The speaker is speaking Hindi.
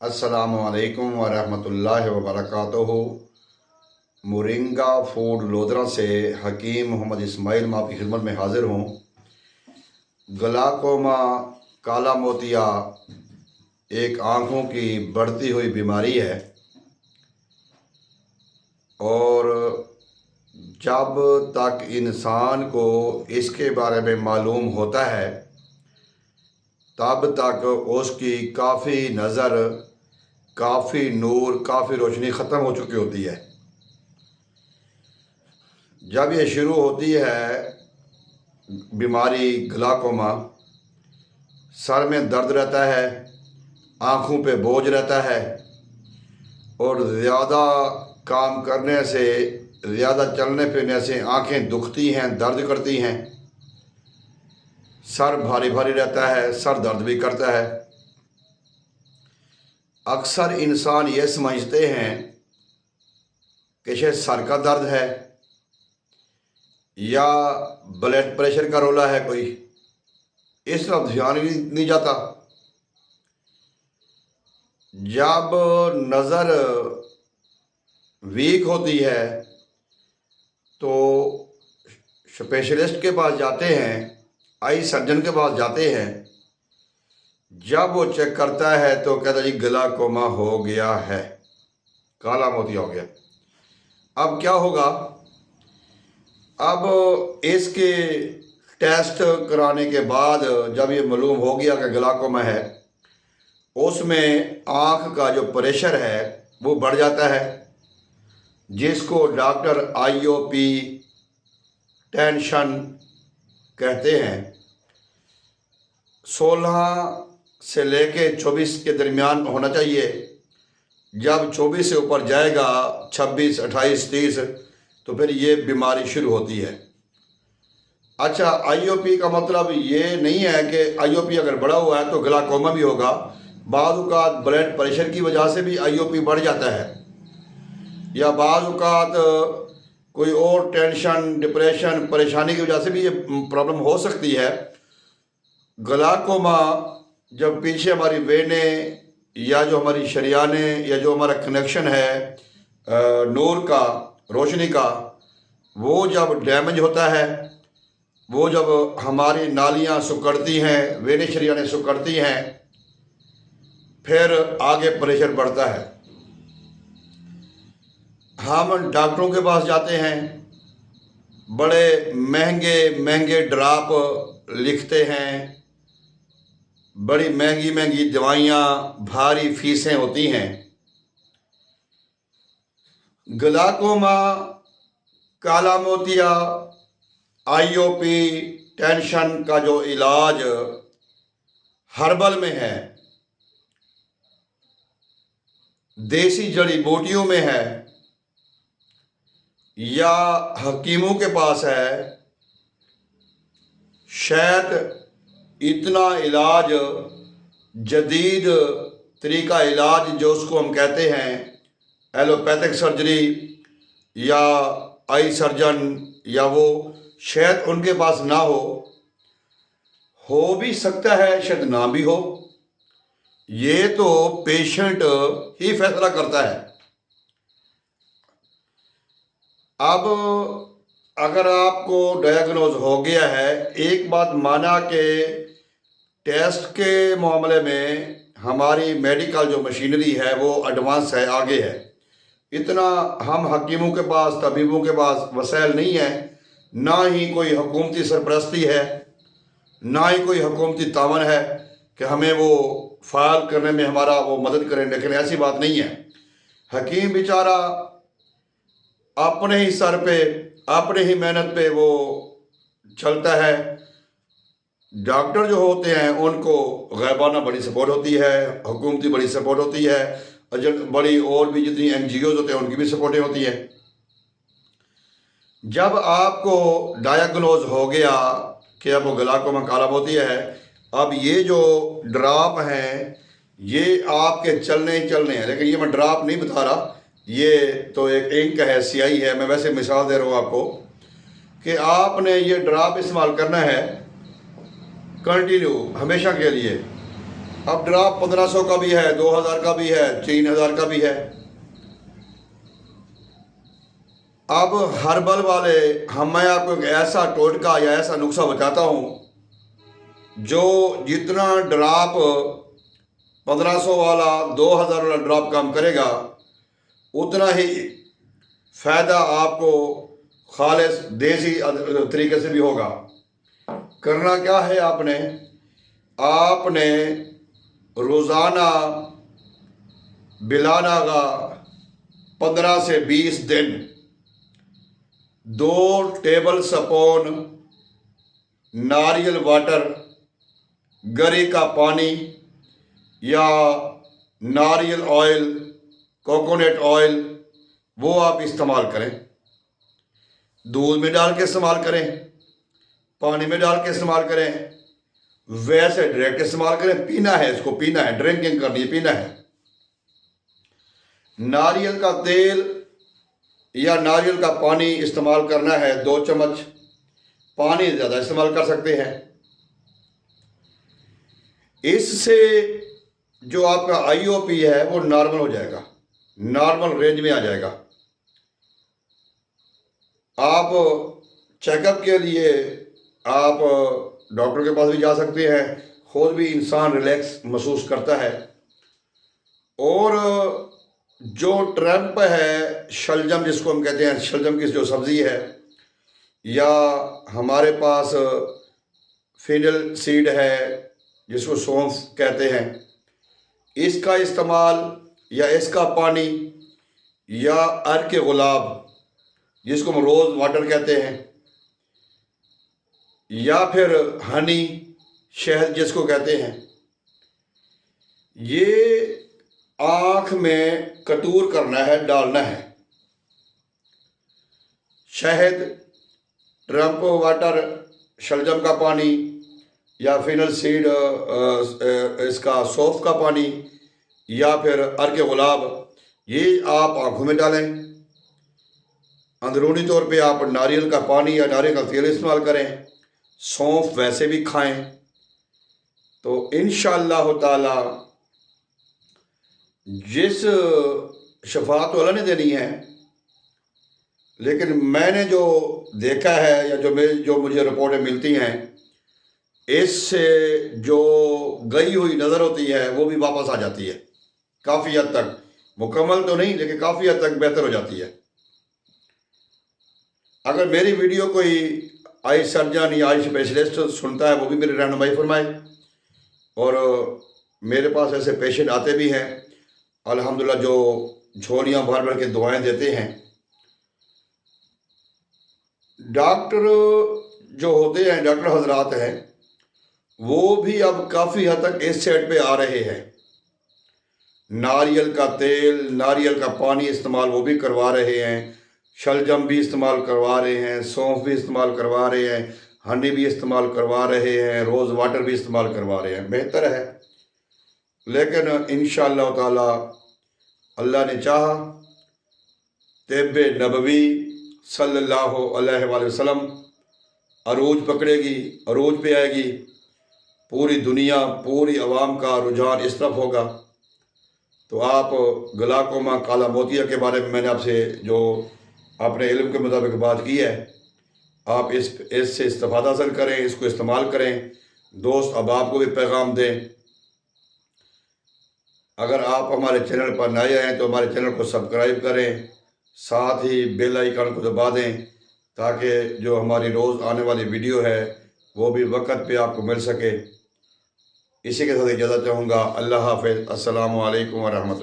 अस्सलामुअलैकुम वरहमतुल्लाहि वबरकातुहू। मोरिंगा फूड लोधरा से हकीम मोहम्मद इस्माइल मैं आपकी खिदमत में हाजिर हूँ। ग्लाकोमा काला मोतिया एक आँखों की बढ़ती हुई बीमारी है और जब तक इंसान को इसके बारे में मालूम होता है तब तक उसकी काफ़ी नज़र, काफ़ी नूर, काफ़ी रोशनी ख़त्म हो चुकी होती है। जब ये शुरू होती है बीमारी ग्लाकोमा, सर में दर्द रहता है, आँखों पे बोझ रहता है और ज़्यादा काम करने से, ज़्यादा चलने फिरने से आँखें दुखती हैं, दर्द करती हैं, सर भारी भारी रहता है, सर दर्द भी करता है। अक्सर इंसान ये समझते हैं कि शायद सर का दर्द है या ब्लड प्रेशर का रोला है कोई, इस तरफ ध्यान ही नहीं जाता। जब नज़र वीक होती है तो स्पेशलिस्ट के पास जाते हैं, आई सर्जन के पास जाते हैं। जब वो चेक करता है तो कहता है जी ग्लाकोमा हो गया है, काला मोतिया हो गया। अब क्या होगा? अब इसके टेस्ट कराने के बाद जब ये मालूम हो गया कि ग्लाकोमा है, उसमें आँख का जो प्रेशर है वो बढ़ जाता है, जिसको डॉक्टर आईओपी टेंशन कहते हैं। 16 से लेके 24 के दरमियान होना चाहिए। जब 24 से ऊपर जाएगा, 26, 28, 30, तो फिर ये बीमारी शुरू होती है। अच्छा, आईओपी का मतलब ये नहीं है कि आईओपी अगर बढ़ा हुआ है तो ग्लाकोमा भी होगा। बाज़ औक़ात ब्लड प्रेशर की वजह से भी आईओपी बढ़ जाता है, या बाज़ औक़ात कोई और टेंशन, डिप्रेशन, परेशानी की वजह से भी ये प्रॉब्लम हो सकती है। ग्लाकोमा जब पीछे हमारी वेनें या जो हमारी शरियानें या जो हमारा कनेक्शन है नूर का, रोशनी का, वो जब डैमेज होता है, वो जब हमारी नालियाँ सिकुड़ती हैं, वेनें शरियानें सिकुड़ती हैं, फिर आगे प्रेशर बढ़ता है। हम डॉक्टरों के पास जाते हैं, बड़े महंगे महंगे ड्राप लिखते हैं, बड़ी महंगी महंगी दवाइयाँ, भारी फीसें होती हैं। ग्लाकोमा, काला मोतिया, आईओपी टेंशन का जो इलाज हर्बल में है, देसी जड़ी बूटियों में है, या हकीमों के पास है, शायद इतना इलाज, जदीद तरीका इलाज जो उसको हम कहते हैं एलोपैथिक सर्जरी या आई सर्जन, या वो शायद उनके पास ना हो भी सकता है, शायद ना भी हो। ये तो पेशेंट ही फैसला करता है। अब अगर आपको डायग्नोज हो गया है, एक बात माना कि टेस्ट के मामले में हमारी मेडिकल जो मशीनरी है वो एडवांस है, आगे है। इतना हम हकीमों के पास, तबीबों के पास वसाइल नहीं है, ना ही कोई हुकूमती सरपरस्ती है, ना ही कोई हुकूमती तावन है कि हमें वो फाइल करने में हमारा वो मदद करें। लेकिन ऐसी बात नहीं है। हकीम बेचारा अपने ही सर पे, अपने ही मेहनत पे वो चलता है। डॉक्टर जो होते हैं उनको गैबाना बड़ी सपोर्ट होती है, हुकूमती बड़ी सपोर्ट होती है, और बड़ी और भी जितनी NGOs होते हैं उनकी भी सपोर्टें होती है। जब आपको डायग्नोज हो गया कि अब ग्लाकोमा काला मोतिया है, अब ये जो ड्राप हैं ये आपके चलने ही चलने हैं। लेकिन ये मैं ड्राप नहीं बता रहा, ये तो एक इंक है, स्याही है। मैं वैसे मिसाल दे रहा हूँ आपको कि आपने ये ड्राप इस्तेमाल करना है कंटिन्यू, हमेशा के लिए। अब ड्राप 1500 का भी है, 2000 का भी है, 3000 का भी है। अब हर्बल वाले मैं आपको एक ऐसा टोटका या ऐसा नुस्खा बताता हूँ जो जितना ड्राप 1500 वाला 2000 वाला ड्राप काम करेगा उतना ही फ़ायदा आपको खालिस देसी तरीके से भी होगा। करना क्या है, आपने रोज़ाना बिलाना का 15 से 20 दिन 2 टेबल स्पून नारियल वाटर, गरी का पानी या नारियल ऑयल, कोकोनट ऑयल, वो आप इस्तेमाल करें। दूध में डाल के इस्तेमाल करें, पानी में डाल के इस्तेमाल करें, वैसे डायरेक्ट इस्तेमाल करें। पीना है, इसको पीना है, ड्रिंकिंग करनी है, पीना है। नारियल का तेल या नारियल का पानी इस्तेमाल करना है 2 चम्मच। पानी ज़्यादा इस्तेमाल कर सकते हैं। इससे जो आपका आईओपी है वो नॉर्मल हो जाएगा, नॉर्मल रेंज में आ जाएगा। आप चेकअप के लिए आप डॉक्टर के पास भी जा सकते हैं। खुद भी इंसान रिलैक्स महसूस करता है। और जो ट्रम्प है, शलजम जिसको हम कहते हैं, शलजम की जो सब्ज़ी है, या हमारे पास फिनल सीड है जिसको सौंफ कहते हैं, इसका इस्तेमाल या इसका पानी या अर्क गुलाब जिसको हम रोज़ वाटर कहते हैं, या फिर हनी, शहद जिसको कहते हैं, ये आँख में कतूर करना है, डालना है। शहद, ट्रम्प वाटर, शलजम का पानी या फिनल सीड इसका सौंफ का पानी या फिर अर्क गुलाब, ये आप आँखों में डालें। अंदरूनी तौर पे आप नारियल का पानी या नारियल का तेल इस्तेमाल करें। सौंफ वैसे भी खाएं। तो इंशाअल्लाह ताला जिस शफाअत अल्लाह ने देनी है, लेकिन मैंने जो देखा है या जो मुझे रिपोर्टें मिलती हैं, इससे जो गई हुई नज़र होती है वो भी वापस आ जाती है। काफ़ी हद तक, मुकम्मल तो नहीं लेकिन काफ़ी हद तक बेहतर हो जाती है। अगर मेरी वीडियो कोई आई सर्जन या आई स्पेशलिस्ट सुनता है, वो भी मेरी रहनुमाई फरमाए। और मेरे पास ऐसे पेशेंट आते भी हैं अल्हम्दुलिल्लाह, जो झोलियाँ भर भर के दुआएं देते हैं। डॉक्टर जो होते हैं, डॉक्टर हजरात हैं, वो भी अब काफ़ी हद तक इस साइड पे आ रहे हैं। नारियल का तेल, नारियल का पानी इस्तेमाल वो भी करवा रहे हैं, शलजम भी इस्तेमाल करवा रहे हैं, सौंफ भी इस्तेमाल करवा रहे हैं, हनी भी इस्तेमाल करवा रहे हैं, रोज़ वाटर भी इस्तेमाल करवा रहे हैं। बेहतर है। लेकिन इंशाअल्लाह ताला अल्लाह ने चाहा, तिब्ब नबवी सल्लल्लाहु अलैहि वसल्लम अरूज पकड़ेगी, अरूज पे आएगी। पूरी दुनिया, पूरी आवाम का रुझान इस तरफ होगा। तो आप ग्लाकोमा, काला मोतिया के बारे में मैंने आपसे जो अपने इल्म के मुताबिक बात की है, आप इससे इस्तेफादा हासिल करें, इसको इस्तेमाल करें। दोस्त अब आपको भी पैगाम दें। अगर आप हमारे चैनल पर नए आए तो हमारे चैनल को सब्सक्राइब करें, साथ ही बेल आइकन को दबा दें ताकि जो हमारी रोज़ आने वाली वीडियो है वो भी वक्त पे आपको मिल सके। इसी के साथ इजाज़त चाहूँगा। अल्लाह हाफ़िज़। अस्सलामु अलैकुम व रहमतुल्लाह।